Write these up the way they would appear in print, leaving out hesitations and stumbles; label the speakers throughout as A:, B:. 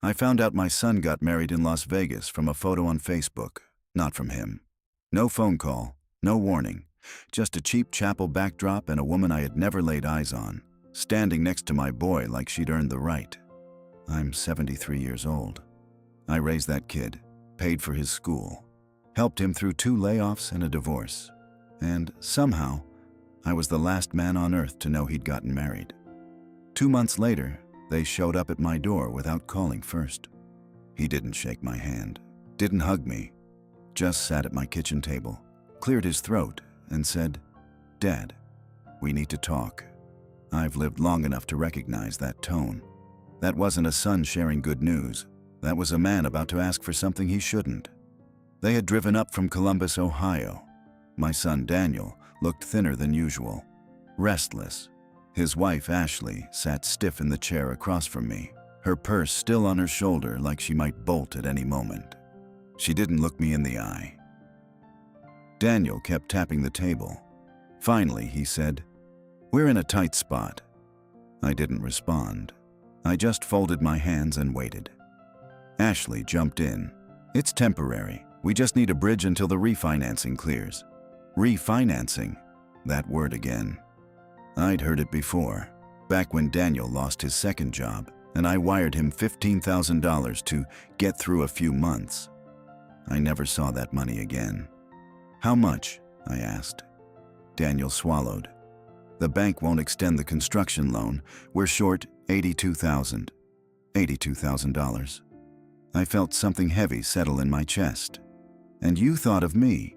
A: I found out my son got married in Las Vegas from a photo on Facebook, not from him. No phone call, no warning, just a cheap chapel backdrop and a woman I had never laid eyes on, standing next to my boy like she'd earned the right. I'm 73 years old. I raised that kid, paid for his school, helped him through 2 layoffs and a divorce, and somehow, I was the last man on earth to know he'd gotten married. 2 months later, they showed up at my door without calling first. He didn't shake my hand, didn't hug me, just sat at my kitchen table, cleared his throat, and said, "Dad, we need to talk." I've lived long enough to recognize that tone. That wasn't a son sharing good news. That was a man about to ask for something he shouldn't. They had driven up from Columbus, Ohio. My son Daniel looked thinner than usual, restless. His wife, Ashley, sat stiff in the chair across from me, her purse still on her shoulder like she might bolt at any moment. She didn't look me in the eye. Daniel kept tapping the table. Finally, he said, "We're in a tight spot." I didn't respond. I just folded my hands and waited. Ashley jumped in. "It's temporary. We just need a bridge until the refinancing clears." Refinancing? That word again. I'd heard it before, back when Daniel lost his second job, and I wired him $15,000 to get through a few months. I never saw that money again. "How much?" I asked. Daniel swallowed. "The bank won't extend the construction loan. We're short $82,000. $82,000. I felt something heavy settle in my chest. "And you thought of me."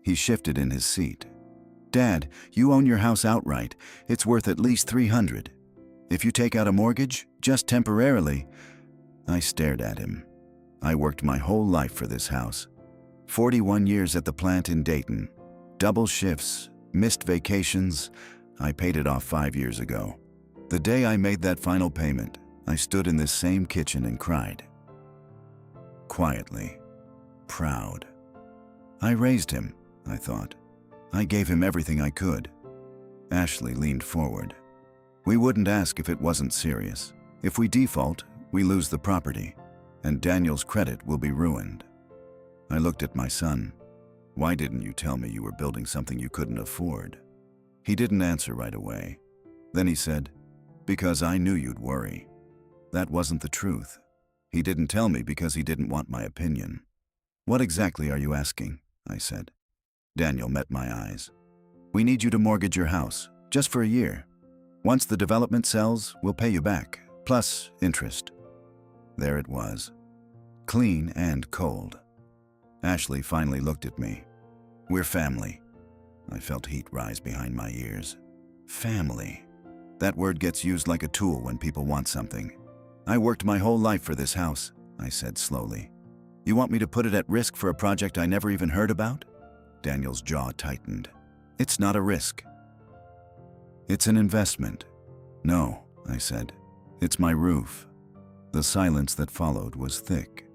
A: He shifted in his seat. "Dad, you own your house outright. It's worth at least $300. If you take out a mortgage, just temporarily." I stared at him. I worked my whole life for this house. 41 years at the plant in Dayton. Double shifts, missed vacations. I paid it off 5 years ago. The day I made that final payment, I stood in this same kitchen and cried. Quietly. Proud. I raised him, I thought. I gave him everything I could. Ashley leaned forward. "We wouldn't ask if it wasn't serious. If we default, we lose the property, and Daniel's credit will be ruined." I looked at my son. "Why didn't you tell me you were building something you couldn't afford?" He didn't answer right away. Then he said, "Because I knew you'd worry." That wasn't the truth. He didn't tell me because he didn't want my opinion. "What exactly are you asking?" I said. Daniel met my eyes. "We need you to mortgage your house, just for a year. Once the development sells, we'll pay you back, plus interest." There it was. Clean and cold. Ashley finally looked at me. "We're family." I felt heat rise behind my ears. Family. That word gets used like a tool when people want something. "I worked my whole life for this house," I said slowly. "You want me to put it at risk for a project I never even heard about?" Daniel's jaw tightened. "It's not a risk. It's an investment." "No," I said. "It's my roof." The silence that followed was thick,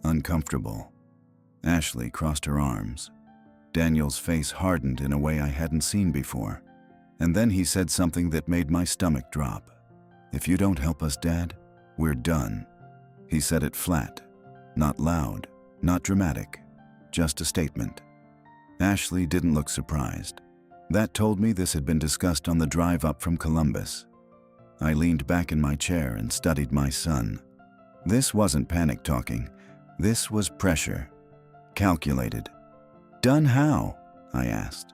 A: uncomfortable. Ashley crossed her arms. Daniel's face hardened in a way I hadn't seen before. And then he said something that made my stomach drop. "If you don't help us, Dad, we're done." He said it flat, not loud, not dramatic, just a statement. Ashley didn't look surprised. That told me this had been discussed on the drive up from Columbus. I leaned back in my chair and studied my son. This wasn't panic talking. This was pressure. Calculated. "Done how?" I asked.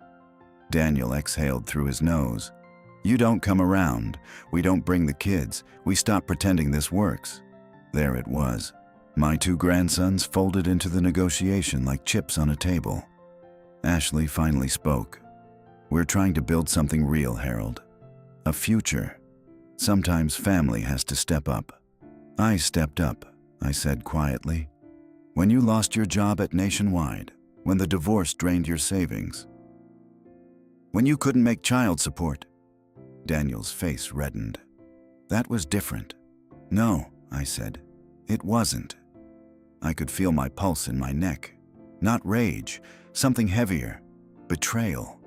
A: Daniel exhaled through his nose. "You don't come around. We don't bring the kids. We stop pretending this works." There it was. My 2 grandsons folded into the negotiation like chips on a table. Ashley finally spoke. "We're trying to build something real, Harold. A future. Sometimes family has to step up." "I stepped up," I said quietly. "When you lost your job at Nationwide, when the divorce drained your savings, when you couldn't make child support." Daniel's face reddened. "That was different." "No," I said. "It wasn't." I could feel my pulse in my neck. Not rage, something heavier. Betrayal.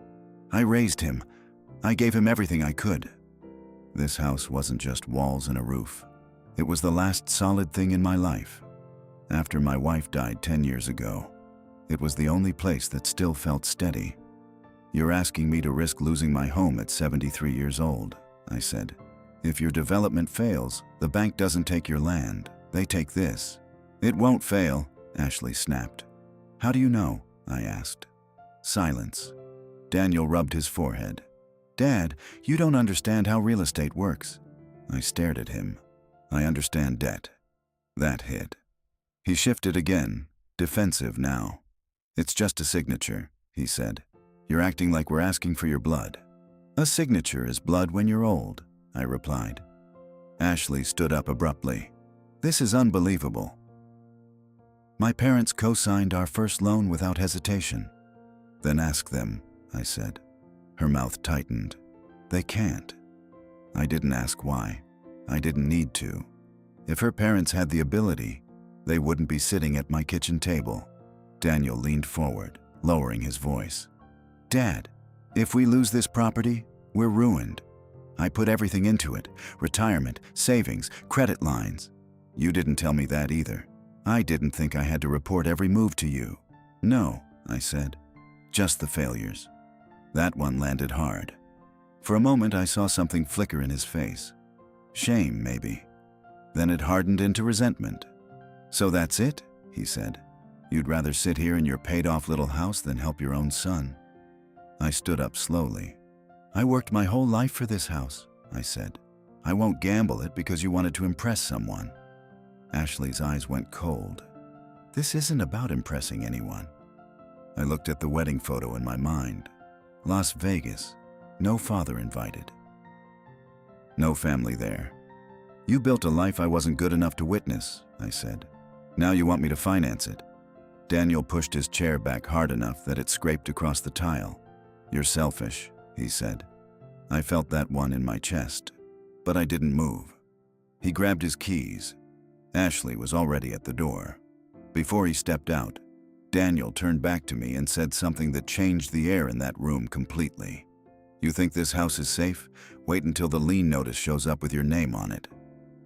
A: I raised him. I gave him everything I could. This house wasn't just walls and a roof. It was the last solid thing in my life. After my wife died 10 years ago, it was the only place that still felt steady. You're asking me to risk losing my home at 73 years old, I said. If your development fails, the bank doesn't take your land. They take this. It won't fail, Ashley snapped. How do you know? I asked. Silence. Daniel rubbed his forehead. Dad, you don't understand how real estate works. I stared at him. I understand debt. That hit. He shifted again, defensive now. It's just a signature, he said. You're acting like we're asking for your blood. A signature is blood when you're old, I replied. Ashley stood up abruptly. This is unbelievable. My parents co-signed our first loan without hesitation. Then ask them, I said. Her mouth tightened. They can't. I didn't ask why. I didn't need to. If her parents had the ability, they wouldn't be sitting at my kitchen table. Daniel leaned forward, lowering his voice. Dad, if we lose this property, we're ruined. I put everything into it, retirement, savings, credit lines. You didn't tell me that either. I didn't think I had to report every move to you. No, I said. Just the failures. That one landed hard. For a moment, I saw something flicker in his face. Shame, maybe. Then it hardened into resentment. So that's it, he said. You'd rather sit here in your paid-off little house than help your own son. I stood up slowly. I worked my whole life for this house, I said. I won't gamble it because you wanted to impress someone. Ashley's eyes went cold. This isn't about impressing anyone. I looked at the wedding photo in my mind. Las Vegas. No father invited. No family there. You built a life I wasn't good enough to witness, I said. Now you want me to finance it. Daniel pushed his chair back hard enough that it scraped across the tile. You're selfish, he said. I felt that one in my chest, but I didn't move. He grabbed his keys. Ashley was already at the door. Before he stepped out, Daniel turned back to me and said something that changed the air in that room completely. You think this house is safe? Wait until the lien notice shows up with your name on it.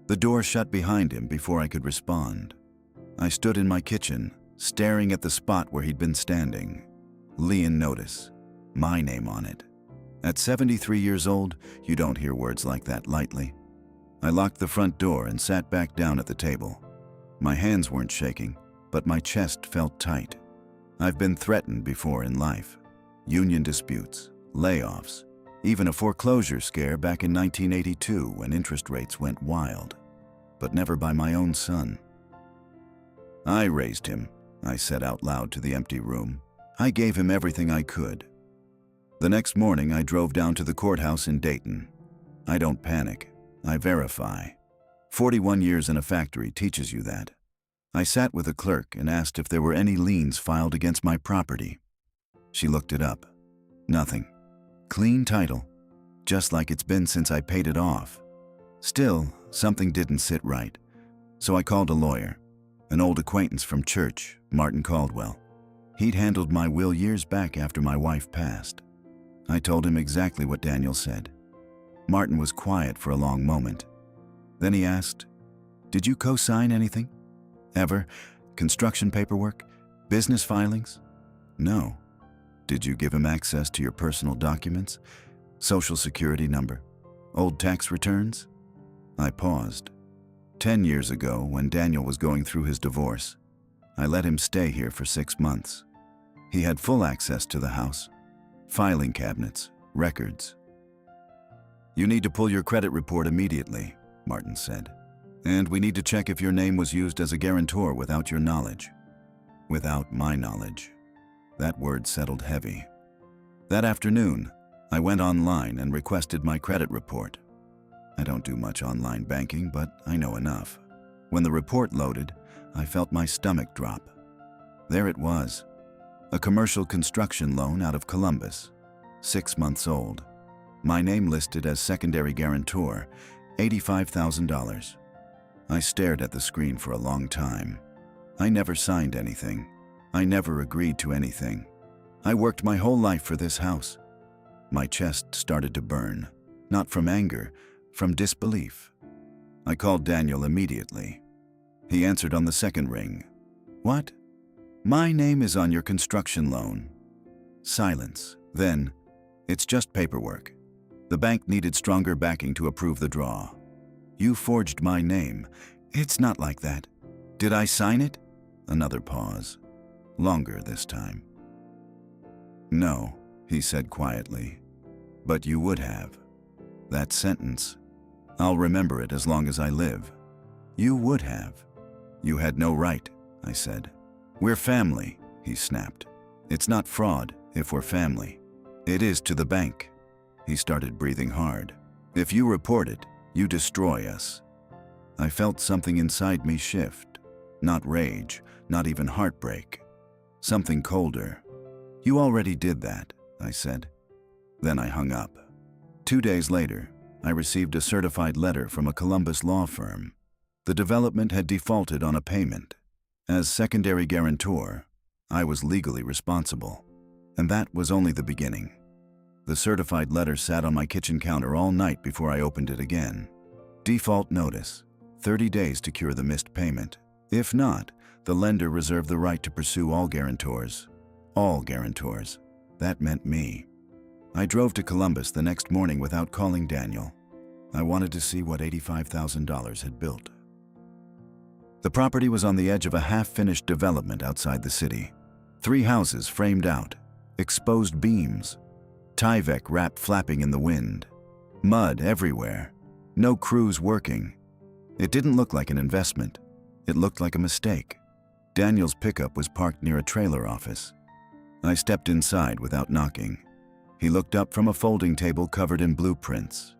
A: The door shut behind him before I could respond. I stood in my kitchen, staring at the spot where he'd been standing. Lien notice. My name on it. At 73 years old, you don't hear words like that lightly. I locked the front door and sat back down at the table. My hands weren't shaking, but my chest felt tight. I've been threatened before in life. Union disputes, layoffs, even a foreclosure scare back in 1982 when interest rates went wild. But never by my own son. I raised him, I said out loud to the empty room. I gave him everything I could. The next morning, I drove down to the courthouse in Dayton. I don't panic. I verify. 41 years in a factory teaches you that. I sat with a clerk and asked if there were any liens filed against my property. She looked it up. Nothing. Clean title, just like it's been since I paid it off. Still, something didn't sit right. So I called a lawyer, an old acquaintance from church, Martin Caldwell. He'd handled my will years back after my wife passed. I told him exactly what Daniel said. Martin was quiet for a long moment. Then he asked, "Did you co-sign anything? Ever? Construction paperwork? Business filings?" "No." "Did you give him access to your personal documents? Social security number? Old tax returns?" I paused. 10 years ago, when Daniel was going through his divorce, I let him stay here for 6 months. He had full access to the house. Filing cabinets, records. "You need to pull your credit report immediately," Martin said. "And we need to check if your name was used as a guarantor without your knowledge." Without my knowledge. That word settled heavy. That afternoon, I went online and requested my credit report. I don't do much online banking, but I know enough. When the report loaded, I felt my stomach drop. There it was. A commercial construction loan out of Columbus, 6 months old. My name listed as secondary guarantor, $85,000. I stared at the screen for a long time. I never signed anything. I never agreed to anything. I worked my whole life for this house. My chest started to burn, not from anger, from disbelief. I called Daniel immediately. He answered on the second ring. What? My name is on your construction loan. Silence. Then, it's just paperwork. The bank needed stronger backing to approve the draw. You forged my name. It's not like that. Did I sign it? Another pause. Longer this time. No, he said quietly. But you would have. That sentence. I'll remember it as long as I live. You would have. You had no right, I said. We're family, he snapped. It's not fraud if we're family. It is to the bank. He started breathing hard. If you report it, you destroy us. I felt something inside me shift. Not rage, not even heartbreak. Something colder. You already did that, I said. Then I hung up. 2 days later, I received a certified letter from a Columbus law firm. The development had defaulted on a payment. As secondary guarantor, I was legally responsible. And that was only the beginning. The certified letter sat on my kitchen counter all night before I opened it again. Default notice, 30 days to cure the missed payment. If not, the lender reserved the right to pursue all guarantors. All guarantors. That meant me. I drove to Columbus the next morning without calling Daniel. I wanted to see what $85,000 had built. The property was on the edge of a half-finished development outside the city. 3 houses framed out, exposed beams, Tyvek wrap flapping in the wind, mud everywhere, no crews working. It didn't look like an investment. It looked like a mistake. Daniel's pickup was parked near a trailer office. I stepped inside without knocking. He looked up from a folding table covered in blueprints.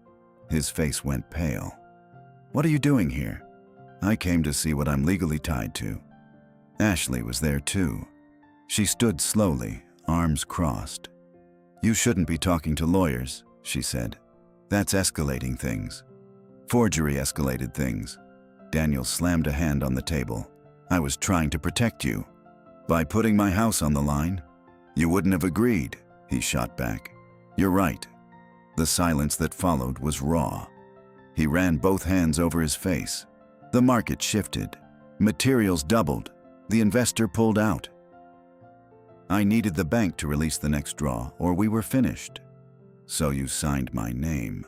A: His face went pale. What are you doing here? I came to see what I'm legally tied to. Ashley was there too. She stood slowly, arms crossed. You shouldn't be talking to lawyers, she said. That's escalating things. Forgery escalated things. Daniel slammed a hand on the table. I was trying to protect you. By putting my house on the line? You wouldn't have agreed, he shot back. You're right. The silence that followed was raw. He ran both hands over his face. The market shifted. Materials doubled. The investor pulled out. I needed the bank to release the next draw, or we were finished. So you signed my name.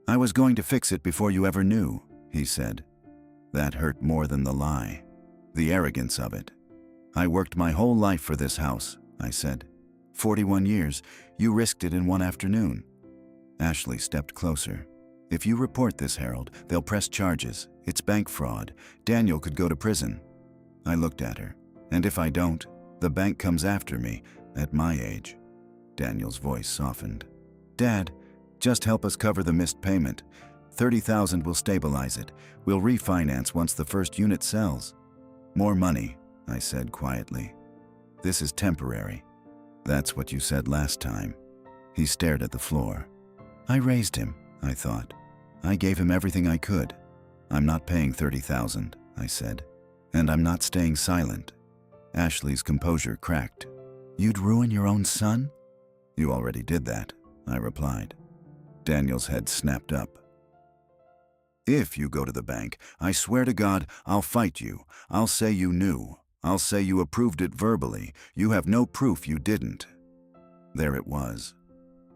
A: I was going to fix it before you ever knew, he said. That hurt more than the lie. The arrogance of it. I worked my whole life for this house, I said. 41 years, you risked it in one afternoon. Ashley stepped closer. If you report this, Harold, they'll press charges. It's bank fraud. Daniel could go to prison. I looked at her. And if I don't, the bank comes after me, at my age. Daniel's voice softened. Dad, just help us cover the missed payment. $30,000 will stabilize it. We'll refinance once the first unit sells. More money, I said quietly. This is temporary. That's what you said last time. He stared at the floor. I raised him, I thought. I gave him everything I could. I'm not paying $30,000, I said. And I'm not staying silent. Ashley's composure cracked. You'd ruin your own son? You already did that, I replied. Daniel's head snapped up. If you go to the bank, I swear to God, I'll fight you. I'll say you knew. I'll say you approved it verbally. You have no proof you didn't. There it was.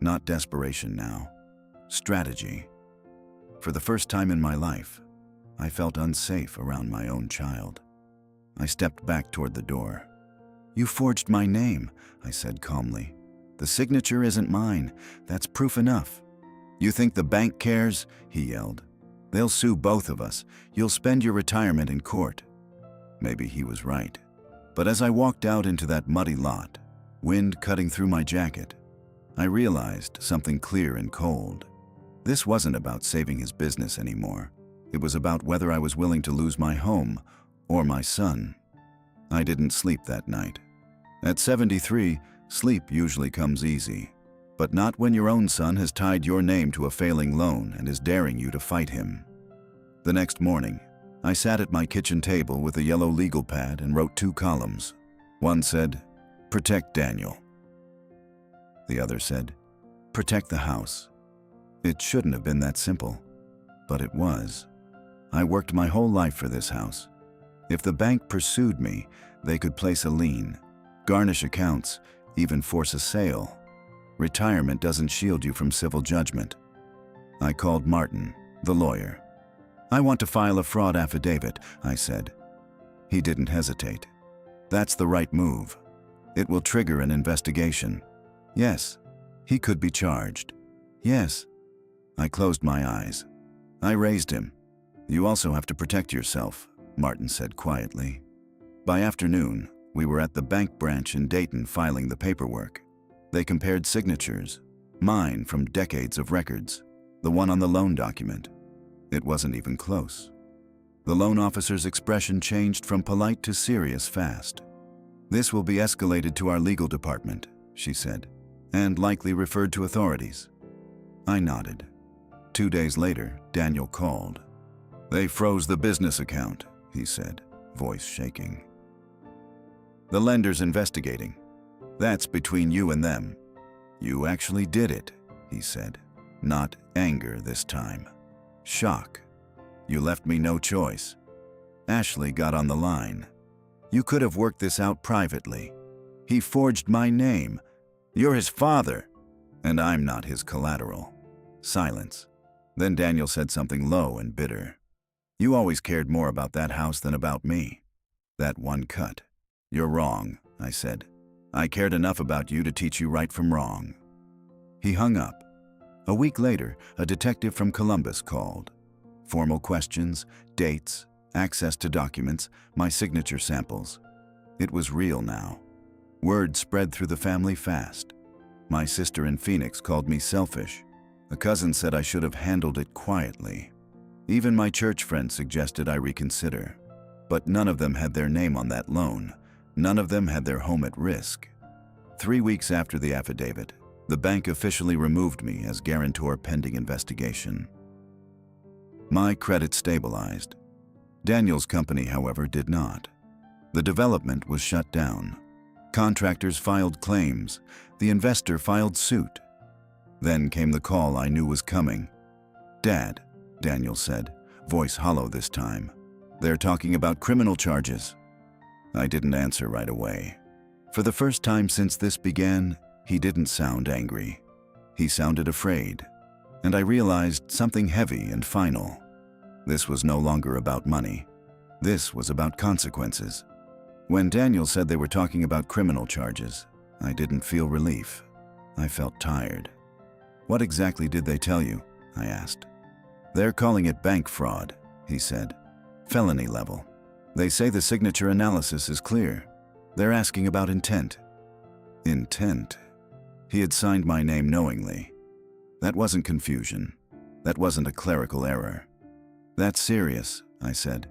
A: Not desperation now. Strategy. For the first time in my life, I felt unsafe around my own child. I stepped back toward the door. You forged my name, I said calmly. The signature isn't mine. That's proof enough. You think the bank cares? He yelled. They'll sue both of us. You'll spend your retirement in court. Maybe he was right. But as I walked out into that muddy lot, wind cutting through my jacket, I realized something clear and cold. This wasn't about saving his business anymore. It was about whether I was willing to lose my home or my son. I didn't sleep that night. At 73, sleep usually comes easy, but not when your own son has tied your name to a failing loan and is daring you to fight him. The next morning, I sat at my kitchen table with a yellow legal pad and wrote 2 columns. One said, "Protect Daniel." The other said, "Protect the house." It shouldn't have been that simple, but it was. I worked my whole life for this house. If the bank pursued me, they could place a lien, garnish accounts, even force a sale. Retirement doesn't shield you from civil judgment. I called Martin, the lawyer. I want to file a fraud affidavit, I said. He didn't hesitate. That's the right move. It will trigger an investigation. Yes, he could be charged. Yes. I closed my eyes. I raised him. You also have to protect yourself, Martin said quietly. By afternoon, we were at the bank branch in Dayton filing the paperwork. They compared signatures, mine from decades of records, the one on the loan document. It wasn't even close. The loan officer's expression changed from polite to serious fast. This will be escalated to our legal department, she said, and likely referred to authorities. I nodded. 2 days later, Daniel called. They froze the business account, he said, voice shaking. The lender's investigating. That's between you and them. You actually did it, he said. Not anger this time. Shock. You left me no choice. Ashley got on the line. You could have worked this out privately. He forged my name. You're his father, and I'm not his collateral. Silence. Then Daniel said something low and bitter. You always cared more about that house than about me. That one cut. You're wrong, I said. I cared enough about you to teach you right from wrong. He hung up. A week later, a detective from Columbus called. Formal questions, dates, access to documents, my signature samples. It was real now. Word spread through the family fast. My sister in Phoenix called me selfish. A cousin said I should have handled it quietly. Even my church friends suggested I reconsider. But none of them had their name on that loan. None of them had their home at risk. 3 weeks after the affidavit, the bank officially removed me as guarantor pending investigation. My credit stabilized. Daniel's company, however, did not. The development was shut down. Contractors filed claims. The investor filed suit. Then came the call I knew was coming. Dad, Daniel said, voice hollow this time. They're talking about criminal charges. I didn't answer right away. For the first time since this began, he didn't sound angry. He sounded afraid. And I realized something heavy and final. This was no longer about money. This was about consequences. When Daniel said they were talking about criminal charges, I didn't feel relief. I felt tired. What exactly did they tell you? I asked. They're calling it bank fraud, he said. Felony level. They say the signature analysis is clear. They're asking about intent. Intent? He had signed my name knowingly. That wasn't confusion. That wasn't a clerical error. That's serious, I said.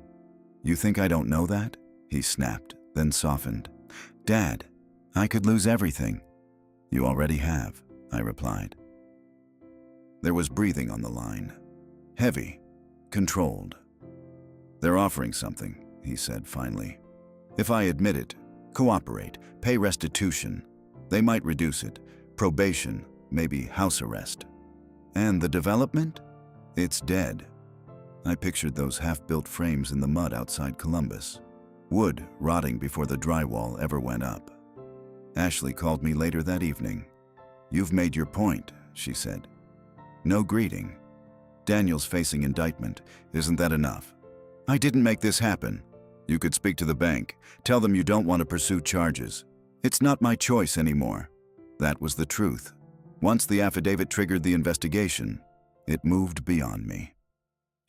A: You think I don't know that? He snapped, then softened. Dad, I could lose everything. You already have, I replied. There was breathing on the line. Heavy, controlled. They're offering something, he said finally. If I admit it, cooperate, pay restitution, they might reduce it, probation, maybe house arrest. And the development? It's dead. I pictured those half-built frames in the mud outside Columbus, wood rotting before the drywall ever went up. Ashley called me later that evening. You've made your point, she said. No greeting. Daniel's facing indictment. Isn't that enough? I didn't make this happen. You could speak to the bank. Tell them you don't want to pursue charges. It's not my choice anymore. That was the truth. Once the affidavit triggered the investigation, it moved beyond me.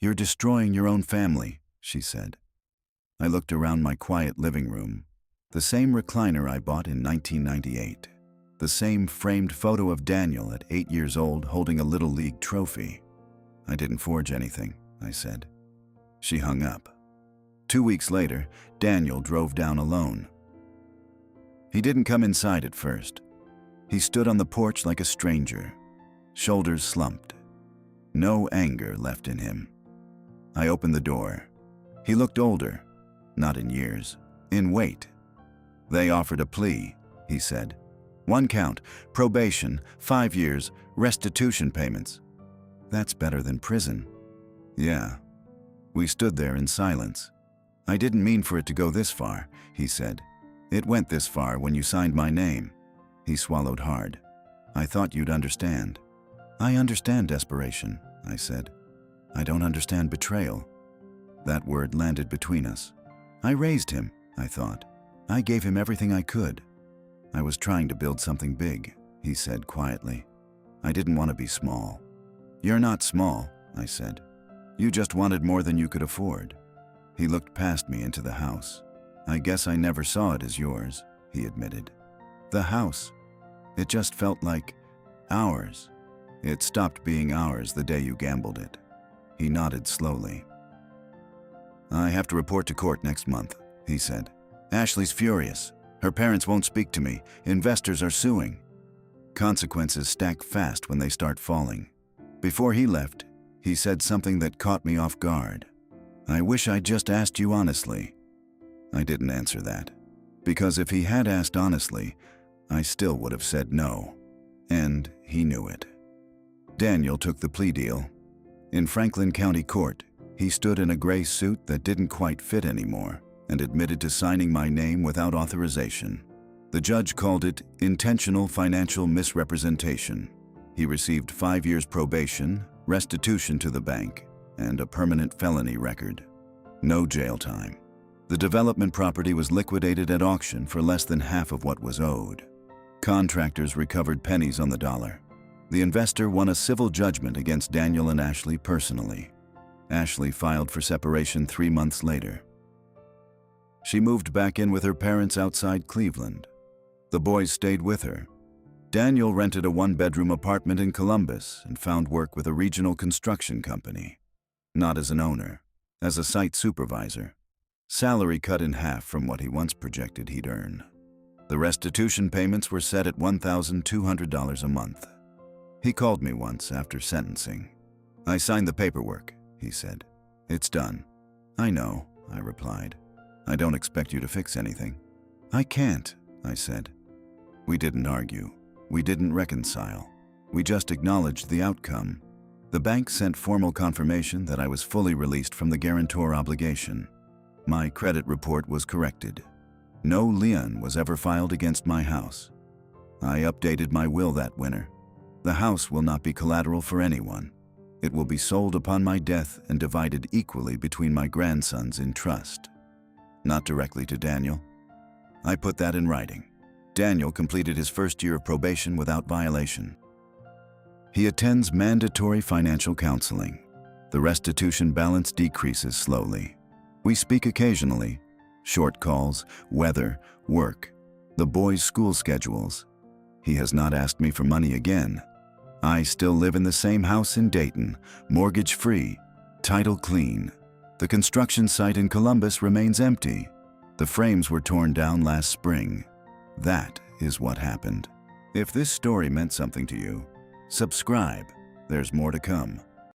A: You're destroying your own family, she said. I looked around my quiet living room. The same recliner I bought in 1998. The same framed photo of Daniel at 8 years old holding a Little League trophy. I didn't forge anything, I said. She hung up. 2 weeks later, Daniel drove down alone. He didn't come inside at first. He stood on the porch like a stranger, shoulders slumped. No anger left in him. I opened the door. He looked older, not in years, in weight. They offered a plea, he said. 1 count, probation, 5 years, restitution payments. That's better than prison. Yeah. We stood there in silence. "I didn't mean for it to go this far," he said. "It went this far when you signed my name." He swallowed hard. "I thought you'd understand." "I understand desperation," I said. "I don't understand betrayal." That word landed between us. "I raised him," I thought. "I gave him everything I could." "I was trying to build something big," he said quietly. "I didn't want to be small." "You're not small," I said. "You just wanted more than you could afford." He looked past me into the house. "I guess I never saw it as yours," he admitted. "The house. It just felt like ours. It stopped being ours the day you gambled it." He nodded slowly. "I have to report to court next month," he said. "Ashley's furious. Her parents won't speak to me. Investors are suing." Consequences stack fast when they start falling. Before he left, he said something that caught me off guard. "I wish I'd just asked you honestly." I didn't answer that, because if he had asked honestly, I still would have said no. And he knew it. Daniel took the plea deal. In Franklin County Court, he stood in a gray suit that didn't quite fit anymore and admitted to signing my name without authorization. The judge called it intentional financial misrepresentation. He received 5 years probation, restitution to the bank, and a permanent felony record. No jail time. The development property was liquidated at auction for less than half of what was owed. Contractors recovered pennies on the dollar. The investor won a civil judgment against Daniel and Ashley personally. Ashley filed for separation 3 months later. She moved back in with her parents outside Cleveland. The boys stayed with her. Daniel rented a 1-bedroom apartment in Columbus and found work with a regional construction company. Not as an owner, as a site supervisor. Salary cut in half from what he once projected he'd earn. The restitution payments were set at $1,200 a month. He called me once after sentencing. "I signed the paperwork," he said. "It's done." "I know," I replied. "I don't expect you to fix anything." "I can't," I said. We didn't argue. We didn't reconcile. We just acknowledged the outcome. The bank sent formal confirmation that I was fully released from the guarantor obligation. My credit report was corrected. No lien was ever filed against my house. I updated my will that winter. The house will not be collateral for anyone. It will be sold upon my death and divided equally between my grandsons in trust. Not directly to Daniel. I put that in writing. Daniel completed his first year of probation without violation. He attends mandatory financial counseling. The restitution balance decreases slowly. We speak occasionally. Short calls, weather, work, the boys' school schedules. He has not asked me for money again. I still live in the same house in Dayton, mortgage-free, title clean. The construction site in Columbus remains empty. The frames were torn down last spring. That is what happened. If this story meant something to you, subscribe. There's more to come.